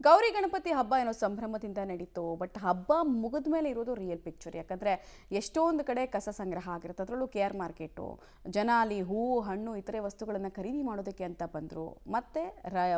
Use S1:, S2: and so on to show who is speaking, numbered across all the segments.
S1: ಗೌರಿ ಗಣಪತಿ ಹಬ್ಬ ಏನೋ ಸಂಭ್ರಮದಿಂದ ನಡೀತು. ಬಟ್ ಹಬ್ಬ ಮುಗಿದ ಮೇಲೆ ಇರೋದು ರಿಯಲ್ ಪಿಕ್ಚರ್. ಯಾಕಂದರೆ ಎಷ್ಟೊಂದು ಕಡೆ ಕಸ ಸಂಗ್ರಹ ಆಗಿರುತ್ತೆ. ಅದರಲ್ಲೂ KR ಮಾರ್ಕೆಟು ಜನ ಅಲ್ಲಿ ಹೂವು ಹಣ್ಣು ಇತರೆ ವಸ್ತುಗಳನ್ನು ಖರೀದಿ ಮಾಡೋದಕ್ಕೆ ಅಂತ ಬಂದರು. ಮತ್ತು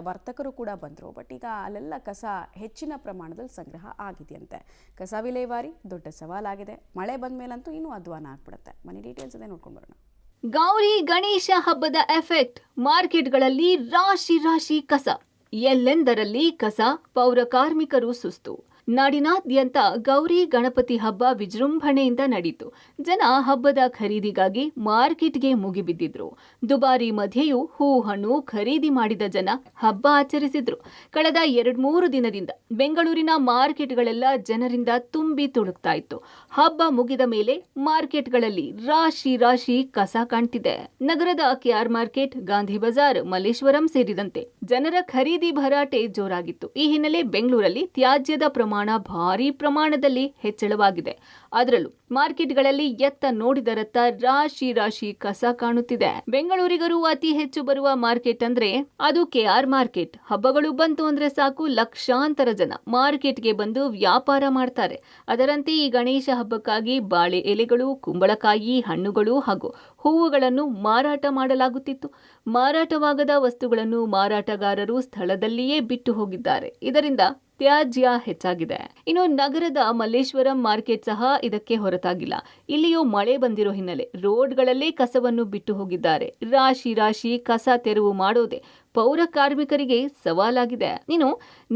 S1: ವರ್ತಕರು ಕೂಡ ಬಂದರು. ಬಟ್ ಈಗ ಅಲ್ಲೆಲ್ಲ ಕಸ ಹೆಚ್ಚಿನ ಪ್ರಮಾಣದಲ್ಲಿ ಸಂಗ್ರಹ ಆಗಿದೆಯಂತೆ. ಕಸ ವಿಲೇವಾರಿ ದೊಡ್ಡ ಸವಾಲಾಗಿದೆ. ಮಳೆ ಬಂದ ಮೇಲಂತೂ ಇನ್ನೂ ಅಧ್ವಾನ ಆಗ್ಬಿಡುತ್ತೆ. ಮನಿ ಡೀಟೇಲ್ಸ್ ಅದೇ ನೋಡ್ಕೊಂಡು ಬರೋಣ.
S2: ಗೌರಿ ಗಣೇಶ ಹಬ್ಬದ ಎಫೆಕ್ಟ್. ಮಾರ್ಕೆಟ್ಗಳಲ್ಲಿ ರಾಶಿ ರಾಶಿ ಕಸ. ಎಲ್ಲೆಂದರಲ್ಲಿ ಕಸ, ಪೌರ ಕಾರ್ಮಿಕರು ಸುಸ್ತು. ನಾಡಿನಾದ್ಯಂತ ಗೌರಿ ಗಣಪತಿ ಹಬ್ಬ ವಿಜೃಂಭಣೆಯಿಂದ ನಡೆಯಿತು. ಜನ ಹಬ್ಬದ ಖರೀದಿಗಾಗಿ ಮಾರ್ಕೆಟ್ಗೆ ಮುಗಿಬಿದ್ದಿದ್ರು. ದುಬಾರಿ ಮಧ್ಯೆಯೂ ಹೂ ಹಣ್ಣು ಖರೀದಿ ಮಾಡಿದ ಜನ ಹಬ್ಬ ಆಚರಿಸಿದ್ರು. ಕಳೆದ 2-3 ದಿನದಿಂದ ಬೆಂಗಳೂರಿನ ಮಾರ್ಕೆಟ್ಗಳೆಲ್ಲ ಜನರಿಂದ ತುಂಬಿ ತುಳುಕ್ತಾ ಇತ್ತು. ಹಬ್ಬ ಮುಗಿದ ಮೇಲೆ ಮಾರ್ಕೆಟ್ಗಳಲ್ಲಿ ರಾಶಿ ರಾಶಿ ಕಸ ಕಾಣ್ತಿದೆ. ನಗರದ KR ಮಾರ್ಕೆಟ್, ಗಾಂಧಿ ಬಜಾರ್, ಮಲ್ಲೇಶ್ವರಂ ಸೇರಿದಂತೆ ಜನರ ಖರೀದಿ ಭರಾಟೆ ಜೋರಾಗಿತ್ತು. ಈ ಹಿನ್ನೆಲೆ ಬೆಂಗಳೂರಲ್ಲಿ ತ್ಯಾಜ್ಯದ ಪ್ರಮಾಣ ಭಾರಿ ಪ್ರಮಾಣದಲ್ಲಿ ಹೆಚ್ಚಳವಾಗಿದೆ. ಅದರಲ್ಲೂ ಮಾರ್ಕೆಟ್ಗಳಲ್ಲಿ ಎತ್ತ ನೋಡಿದರತ್ತ ರಾಶಿ ರಾಶಿ ಕಸ ಕಾಣುತ್ತಿದೆ. ಬೆಂಗಳೂರಿಗರು ಅತಿ ಹೆಚ್ಚು ಬರುವ ಮಾರ್ಕೆಟ್ ಅಂದ್ರೆ ಅದು KR ಮಾರ್ಕೆಟ್. ಹಬ್ಬಗಳು ಬಂತು ಅಂದ್ರೆ ಸಾಕು, ಲಕ್ಷಾಂತರ ಜನ ಮಾರ್ಕೆಟ್ಗೆ ಬಂದು ವ್ಯಾಪಾರ ಮಾಡ್ತಾರೆ. ಅದರಂತೆ ಈ ಗಣೇಶ ಹಬ್ಬಕ್ಕಾಗಿ ಬಾಳೆ ಎಲೆಗಳು, ಕುಂಬಳಕಾಯಿ, ಹಣ್ಣುಗಳು ಹಾಗೂ ಹೂವುಗಳನ್ನು ಮಾರಾಟ ಮಾಡಲಾಗುತ್ತಿತ್ತು. ಮಾರಾಟವಾಗದ ವಸ್ತುಗಳನ್ನು ಮಾರಾಟಗಾರರು ಸ್ಥಳದಲ್ಲಿಯೇ ಬಿಟ್ಟು ಹೋಗಿದ್ದಾರೆ. ಇದರಿಂದ ತ್ಯಾಜ್ಯ ಹೆಚ್ಚಾಗಿದೆ. ಇನ್ನು ನಗರದ ಮಲ್ಲೇಶ್ವರಂ ಮಾರ್ಕೆಟ್ ಸಹ ಇದಕ್ಕೆ ಹೊರತಾಗಿಲ್ಲ. ಇಲ್ಲಿಯೂ ಮಳೆ ಬಂದಿರೋ ಹಿನ್ನೆಲೆ ರೋಡ್ಗಳಲ್ಲೇ ಕಸವನ್ನು ಬಿಟ್ಟು ಹೋಗಿದ್ದಾರೆ. ರಾಶಿ ರಾಶಿ ಕಸ ತೆರವು ಮಾಡೋದೇ ಪೌರ ಕಾರ್ಮಿಕರಿಗೆ ಸವಾಲಾಗಿದೆ. ಇನ್ನು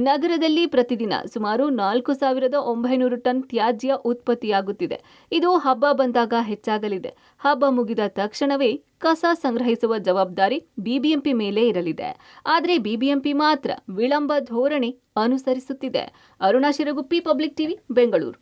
S2: ನಗರದಲ್ಲಿ ಪ್ರತಿದಿನ ಸುಮಾರು 4,900 ಟನ್ ತ್ಯಾಜ್ಯ ಉತ್ಪತ್ತಿಯಾಗುತ್ತಿದೆ. ಇದು ಹಬ್ಬ ಬಂದಾಗ ಹೆಚ್ಚಾಗಲಿದೆ. ಹಬ್ಬ ಮುಗಿದ ತಕ್ಷಣವೇ ಕಸ ಸಂಗ್ರಹಿಸುವ ಜವಾಬ್ದಾರಿ BBMP ಮೇಲೆ ಇರಲಿದೆ. ಆದರೆ BBMP ಮಾತ್ರ ವಿಳಂಬ ಧೋರಣೆ ಅನುಸರಿಸುತ್ತಿದೆ. Aruna Shiraguppi, public TV, Bengaluru.